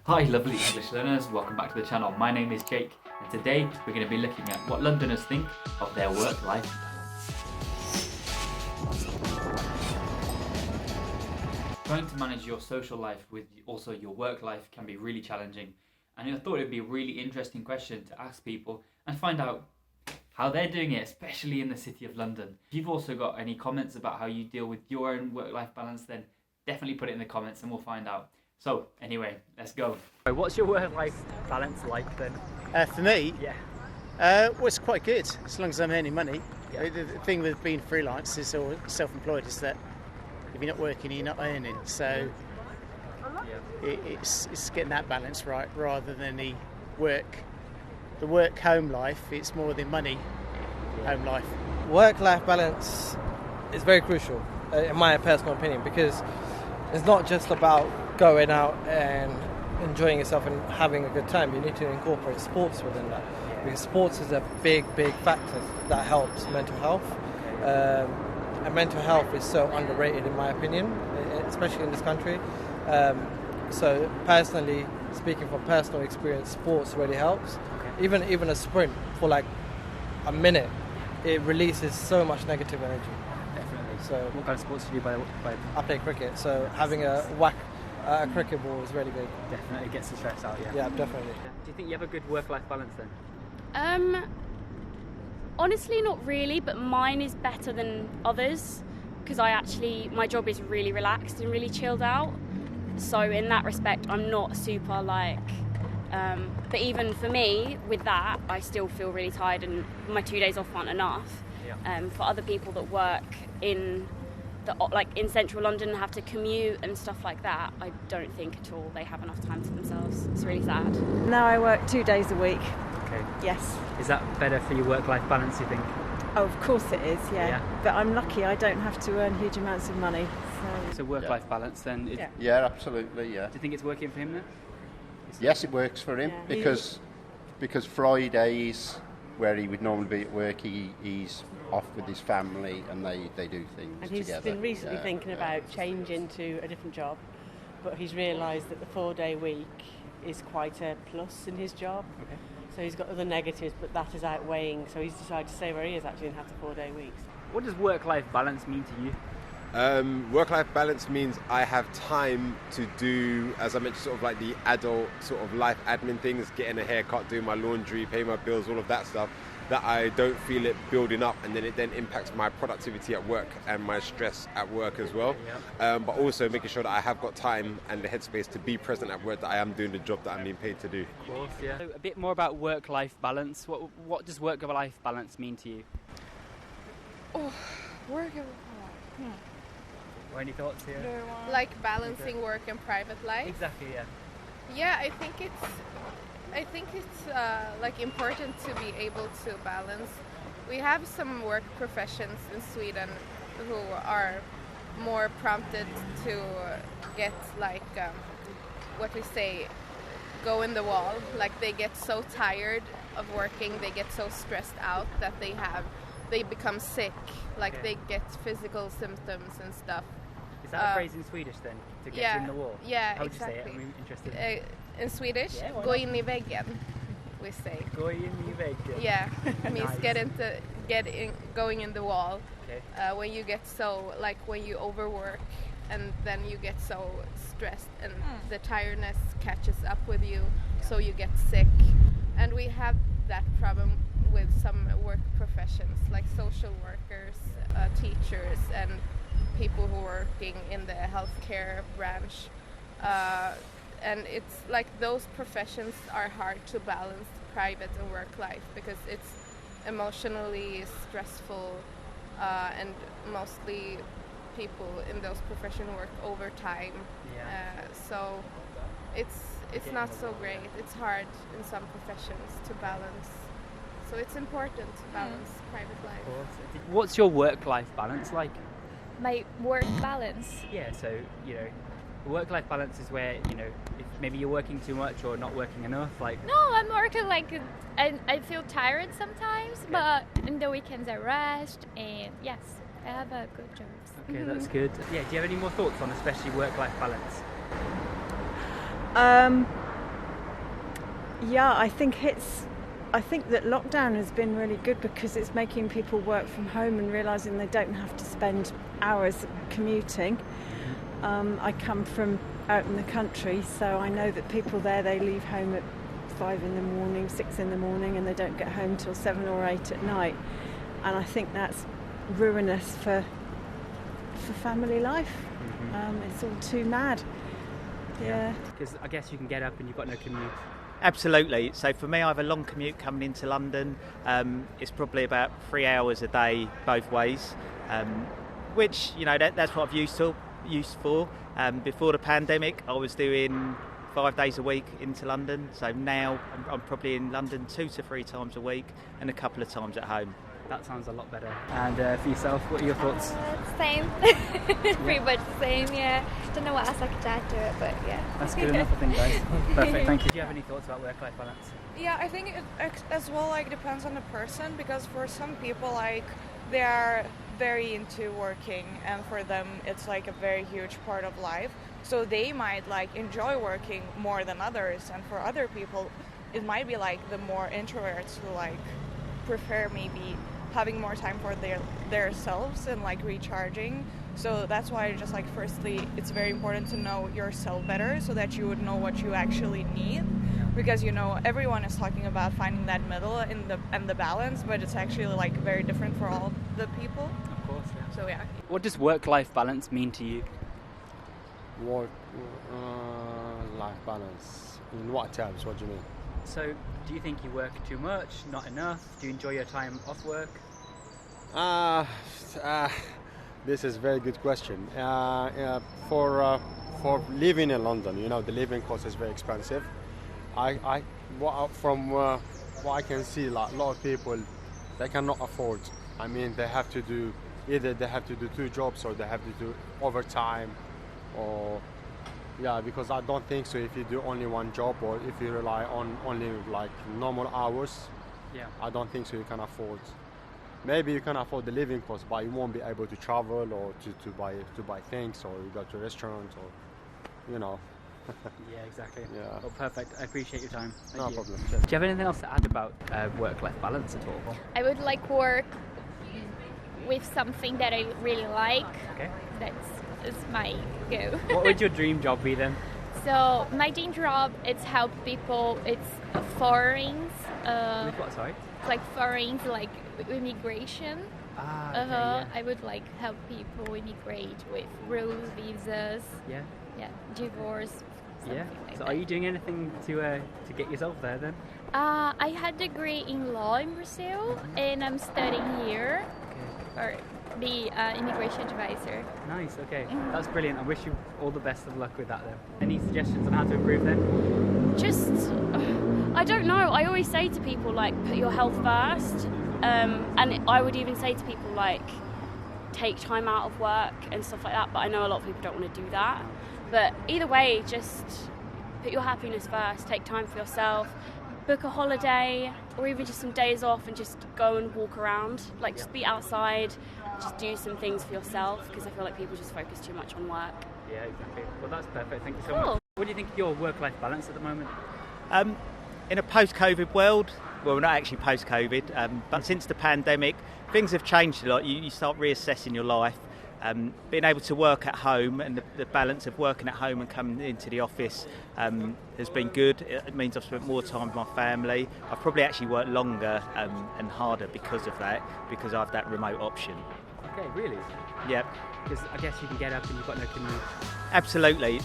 Hi lovely English learners, welcome back to the channel. My name is Jake and today we're going to be looking at what Londoners think of their work-life balance. Trying to manage your social life with also your work life can be really challenging, and I thought it would be a really interesting question to ask people and find out how they're doing it, especially in the city of London. If you've also got any comments about how you deal with your own work-life balance, then definitely put it in the comments and we'll find out. So anyway, let's go. What's your work-life balance like then? For me, Yeah. well, it's quite good as long as I'm earning money. Yeah. The thing with being freelance is or self-employed is that if you're not working, you're not earning. So it's getting that balance right rather than the work-home life. It's more the money home life. Work-life balance is very crucial, in my personal opinion, because it's not just about going out and enjoying yourself and having a good time. You need to incorporate sports within that, because sports is a big factor that helps mental health. And mental health is so underrated in my opinion, especially in this country. So personally, speaking from personal experience, sports really helps. Even a sprint for like a minute, it releases so much negative energy. Definitely. So what kind of sports do you do by? I play cricket, so having a whack a cricket ball is really good. Definitely gets the stress out, Yeah, definitely. Do you think you have a good work-life balance then? Honestly, not really, but mine is better than others because my job is really relaxed and really chilled out. So in that respect, I'm not super but even for me, with that, I still feel really tired and my 2 days off aren't enough. Yeah. For other people that work in in central London and have to commute and stuff like that, I don't think at all they have enough time for themselves. It's really sad. Now I work 2 days a week. Okay. Yes. Is that better for your work-life balance, you think? Oh, of course it is, yeah. Yeah. But I'm lucky I don't have to earn huge amounts of money. So work-life balance then? Yeah. Yeah, absolutely, yeah. Do you think it's working for him then? Yes, it works for him Yeah. because Fridays, where he would normally be at work, he's off with his family and they do things and he's together. been recently Yeah, thinking yeah. about changing to a different job, but he's realised that the 4-day week is quite a plus in his job. Okay. So he's got other negatives, but that is outweighing, so he's decided to stay where he is actually and have the 4-day weeks. What does work-life balance mean to you? Work-life balance means I have time to do, as I mentioned, sort of like the adult sort of life admin things, getting a haircut, doing my laundry, paying my bills, all of that stuff, that I don't feel it building up, and then it then impacts my productivity at work and my stress at work as well. Yeah. But also making sure that I have got time and the headspace to be present at work, that I am doing the job that I'm being paid to do. Of course, yeah. So a bit more about work-life balance. What does work-life balance mean to you? Or any thoughts here? Like balancing work and private life. Exactly, yeah. Yeah, I think it's like important to be able to balance. We have some work professions in Sweden who are more prompted to get what we say, go in the wall. Like they get so tired of working, they get so stressed out that they become sick. Like Okay. they get physical symptoms and stuff. Is that a phrase in Swedish then? To get in the wall? Yeah, How would you say exactly. it? I'm interested. In Swedish, Yeah, why gå not? in I väggen, we say. Gå in I väggen. Yeah, it means Nice. going in the wall. Okay. When you get when you overwork and then you get so stressed and the tiredness catches up with you, so you get sick. And we have that problem with some work professions like social workers, teachers, and people who are working in the healthcare branch. And it's like those professions are hard to balance private and work life because it's emotionally stressful, and mostly people in those professions work overtime. Yeah. So it's not so great. It's hard in some professions to balance. So it's important to balance private life. What's your work-life balance like? My work balance. Yeah, so, work-life balance is where, if maybe you're working too much or not working enough, No, I'm working I feel tired sometimes, but in the weekends I rest, and yes, I have a good job. Okay, that's good. Yeah, do you have any more thoughts on especially work-life balance? Yeah, I think that lockdown has been really good because it's making people work from home and realising they don't have to spend hours commuting. I come from out in the country, so I know that people there, they leave home at 5 in the morning, 6 in the morning, and they don't get home till 7 or 8 at night. And I think that's ruinous for family life. It's all too mad. Yeah. Because I guess you can get up and you've got no commute. Absolutely. So for me, I have a long commute coming into London. It's probably about 3 hours a day both ways, which, you know, that's what I've used for. Before the pandemic, I was doing 5 days a week into London. So now I'm probably in London 2 to 3 times a week and a couple of times at home. That sounds a lot better. And for yourself, what are your thoughts? Same. Pretty much the same, yeah. Don't know what else I could add to it, but yeah. That's good enough, I think, guys. Perfect, thank you. Do you have any thoughts about work-life balance? Yeah, I think it as well, like, depends on the person, because for some people, like, they are very into working, and for them it's like a very huge part of life, so they might like enjoy working more than others, and for other people it might be like the more introverts who like prefer maybe having more time for their selves and like recharging. So that's why just like firstly it's very important to know yourself better so that you would know what you actually need, because you know everyone is talking about finding that middle and the balance, but it's actually like very different for all the people. Of course, yeah. So yeah. What does work-life balance mean to you? Work-life balance. In what terms? What do you mean? So, do you think you work too much, not enough? Do you enjoy your time off work? This is a very good question. For living in London, you know, the living cost is very expensive. From what I can see, like a lot of people, they cannot afford. I mean, they have to do either 2 jobs or they have to do overtime, or because I don't think so. If you do only 1 job or if you rely on only like normal hours, I don't think so you can afford. Maybe you can afford the living cost, but you won't be able to travel or to buy things, or you go to a restaurant, or you know. Yeah, exactly. Yeah. Well, perfect. I appreciate your time. Thank No you. problem. Do you have anything else to add about work-life balance at all? I would like work with something that I really like. Okay. That's my goal. What would your dream job be then? So my dream job is help people. It's foreigners. With what? Sorry. It's like foreigners, like immigration. Okay, yeah. I would like help people immigrate with rules, visas. Yeah. Yeah, divorce. Yeah. Like So that. are you doing anything to get yourself there then? I had a degree in law in Brazil, and I'm studying here for the immigration advisor. Nice. Okay. That's brilliant. I wish you all the best of luck with that then. Any suggestions on how to improve then? Just, I don't know. I always say to people, like, put your health first. And I would even say to people, like, take time out of work and stuff like that. But I know a lot of people don't want to do that. But either way, just put your happiness first. Take time for yourself. Book a holiday, or even just some days off, and just go and walk around. Like, just be outside. Just do some things for yourself, because I feel like people just focus too much on work. Yeah, exactly. Well, that's perfect. Thank you so Cool. much. What do you think of your work-life balance at the moment? In a post-COVID world, well, not actually post-COVID, but since the pandemic, things have changed a lot. You start reassessing your life. Being able to work at home and the balance of working at home and coming into the office has been good. It means I've spent more time with my family. I've probably actually worked longer and harder because of that, because I have that remote option. Okay, really? Yep. Because I guess you can get up and you've got no commute. Absolutely.